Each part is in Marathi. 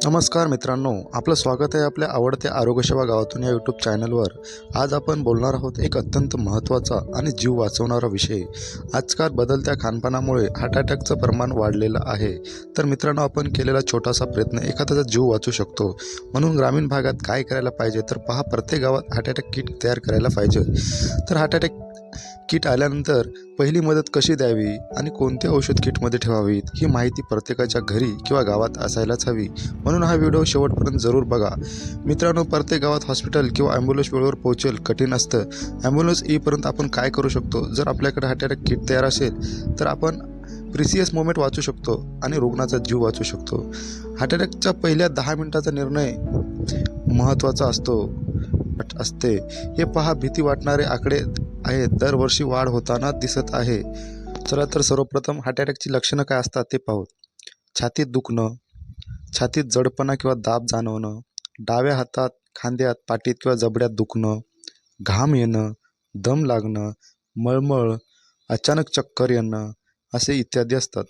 नमस्कार मित्रांनो, आपलं स्वागत आहे आपल्या आवडत्या आरोग्यसेवा गावातून या यूट्यूब चॅनलवर। आज आपण बोलणार आहोत एक अत्यंत महत्त्वाचा आणि जीव वाचवणारा विषय। आजकाल बदलत्या खानपानामुळे हार्ट अटॅकचं प्रमाण वाढलेलं आहे। तर मित्रांनो, आपण केलेला छोटासा प्रयत्न एखाद्याचा जीव वाचू शकतो। म्हणून ग्रामीण भागात काय करायला पाहिजे तर पहा, प्रत्येक गावात हार्ट अटॅक किट तयार करायला पाहिजे। तर हार्ट अटॅक किट आल्यानंतर पहिली मदत कशी द्यावी आणि कोणते औषध किटमध्ये ठेवावीत ही माहिती प्रत्येकाच्या घरी किंवा गावात असायलाच हवी। म्हणून हा व्हिडिओ शेवटपर्यंत जरूर बघा। मित्रांनो, प्रत्येक गावात हॉस्पिटल किंवा ॲम्ब्युलन्स वेळेवर पोहोचेल कठीण असतं। ॲम्ब्युलन्स येईपर्यंत आपण काय करू शकतो? जर आपल्याकडे हार्ट अटॅक किट तयार असेल तर आपण प्रिसियस मोमेंट वाचू शकतो आणि रुग्णाचा जीव वाचू शकतो। हार्ट अटॅकच्या पहिल्या 10 मिनिटाचा निर्णय महत्त्वाचा असते। हे पहा, भीती वाटणारे आकडे आहेत। दरवर्षी वाढ होताना दिसत आहे। चला तर सर्वप्रथम हार्ट अटॅकची लक्षणं काय असतात ते पाहू। छातीत दुखणं, छातीत जडपणा किंवा दाब जाणवणं, डाव्या हातात, खांद्यात, पाठीत किंवा जबड्यात दुखणं, घाम येणं, दम लागणं, मळमळ, अचानक चक्कर येणं असे इत्यादी असतात।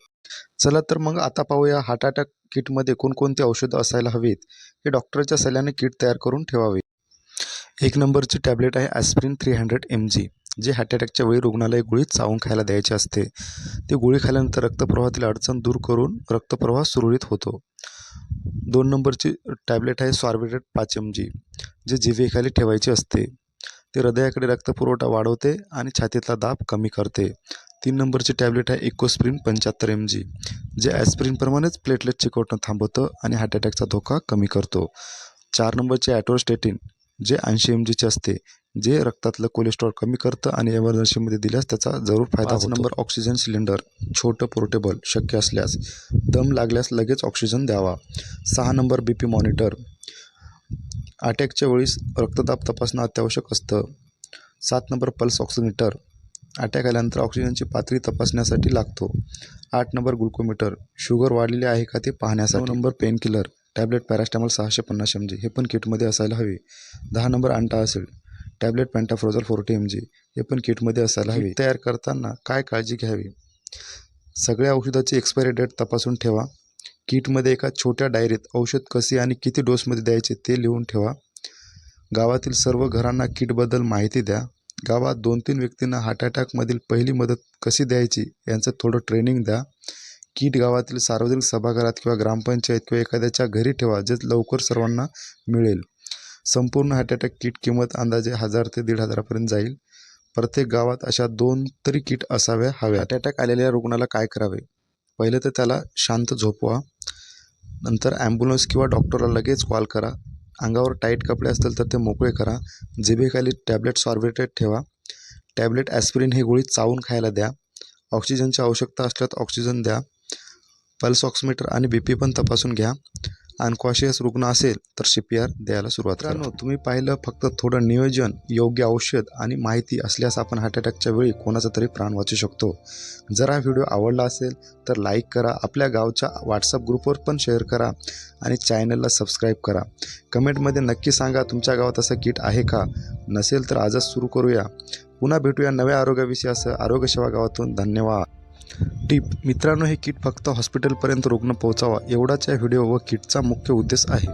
चला तर मग आता पाहूया हार्ट अटॅक किटमध्ये कोणकोणती औषधं असायला हवीत। हे डॉक्टरच्या सल्ल्याने किट तयार करून ठेवावे। 1 नंबरची टॅब्लेट आहे ॲस्पिरिन 300 mg, जे हार्ट अटॅकच्या वेळी रुग्णाला एक गोळी चावून खायला द्यायची असते। ती गोळी खाल्ल्यानंतर रक्तप्रवाहातील अडचण दूर करून रक्तप्रवाह सुरळीत होतो। 2 नंबरची टॅब्लेट आहे सॉर्बिट्रेट 5 mg, जे जिभेखाली ठेवायची असते। ते हृदयाकडे रक्तपुरवठा वाढवते आणि छातीतला दाब कमी करते। 3 नंबरची टॅब्लेट आहे इकोस्प्रिन 75 mg, जे ॲस्पिरिनप्रमाणेच प्लेटलेट चिकटणं थांबवतं आणि हार्ट अटॅकचा धोका कमी करतो। 4 नंबरचे ॲटोस्टेटिन, जे 80 mgचे असते, जे रक्तातलं कोलेस्ट्रॉल कमी करतं आणि एमर्जन्सीमध्ये दिल्यास त्याचा जरूर फायदा होतो। 5 नंबर ऑक्सिजन सिलेंडर, छोटं पोर्टेबल, शक्य असल्यास दम लागल्यास लगेच ऑक्सिजन द्यावा। 6 नंबर BP मॉनिटर, अटॅकच्या वेळीस रक्तदाब तपासणं अत्यावश्यक असतं। 7 नंबर पल्स ऑक्सिमीटर, अटॅक आल्यानंतर ऑक्सिजनची पातळी तपासण्यासाठी लागतो। 8 नंबर ग्लुकोमीटर, शुगर वाढलेली आहे का ते पाहण्यासाठी। 9 number pen killer tablet paracetamol 650 mg, हे पण किटमध्ये असायला हवे। 10 number antacid tablet pantoprazole 40 mg, हे पण किटमध्ये असायला हवे। तयार करताना काय काळजी घ्यावी? सगळ्या औषधाची एक्सपायरी डेट तपासून ठेवा। किटमध्ये एका छोट्या डायरीत औषध कसे आणि किती डोसमध्ये द्यायचे ते लिहून ठेवा। गावातील सर्व घरांना किटबद्दल माहिती द्या। गावात 2-3 व्यक्तींना हार्ट अटॅकमधील पहिली मदत कशी द्यायची यांचं थोडं ट्रेनिंग द्या। किट गावातील सार्वजनिक सभागृहात किंवा ग्रामपंचायत किंवा एखाद्याच्या घरी ठेवा, जे लवकर सर्वांना मिळेल। संपूर्ण हार्ट अटॅक किट किंमत अंदाजे 1000 ते 1500 पर्यंत जाईल। प्रत्येक गावात अशा 2 तरी किट असाव्या हव्या। हार्ट अटॅक आलेल्या रुग्णाला काय करावे? पहिले तर त्याला शांत झोपवा। नंतर ॲम्ब्युलन्स किंवा डॉक्टरला लगेच कॉल करा। अंगावर टाईट कपडे असतील तर ते मोकळे करा। जिभेखाली टॅब्लेट सॉर्बिट्रेट ठेवा। टॅब्लेट ॲस्पिरिन ही गोळी चावून खायला द्या। ऑक्सिजनची आवश्यकता असल्यास ऑक्सिजन द्या। पल्स ऑक्सिमीटर आणि BP पण तपासून घ्या। अनकॉन्शियस रुग्ण असेल तर CPR द्यायला सुरुवात करा। मित्रांनो, तुम्ही पाहिलं, फक्त थोडं नियोजन, योग्य औषध आणि माहिती असल्यास आपण हार्ट अटॅकच्या वेळी कोणाचा तरी प्राण वाचू शकतो। जर हा व्हिडिओ आवडला असेल तर लाईक करा, आपल्या गावच्या WhatsApp ग्रुपवर पण शेअर करा आणि चॅनलला सबस्क्राईब करा। कमेंटमध्ये नक्की सांगा तुमच्या गावात असं किट आहे का? नसेल तर आजच सुरू करूया। पुन्हा भेटूया नव्या आरोग्याविषयासह आरोग्यसेवा गावातून। धन्यवाद। टिप: मित्रांनो, हे किट फक्त हॉस्पिटलपर्यंत रुग्ण पोहोचावा एवढाच या व्हिडिओ व किटचा मुख्य उद्देश आहे।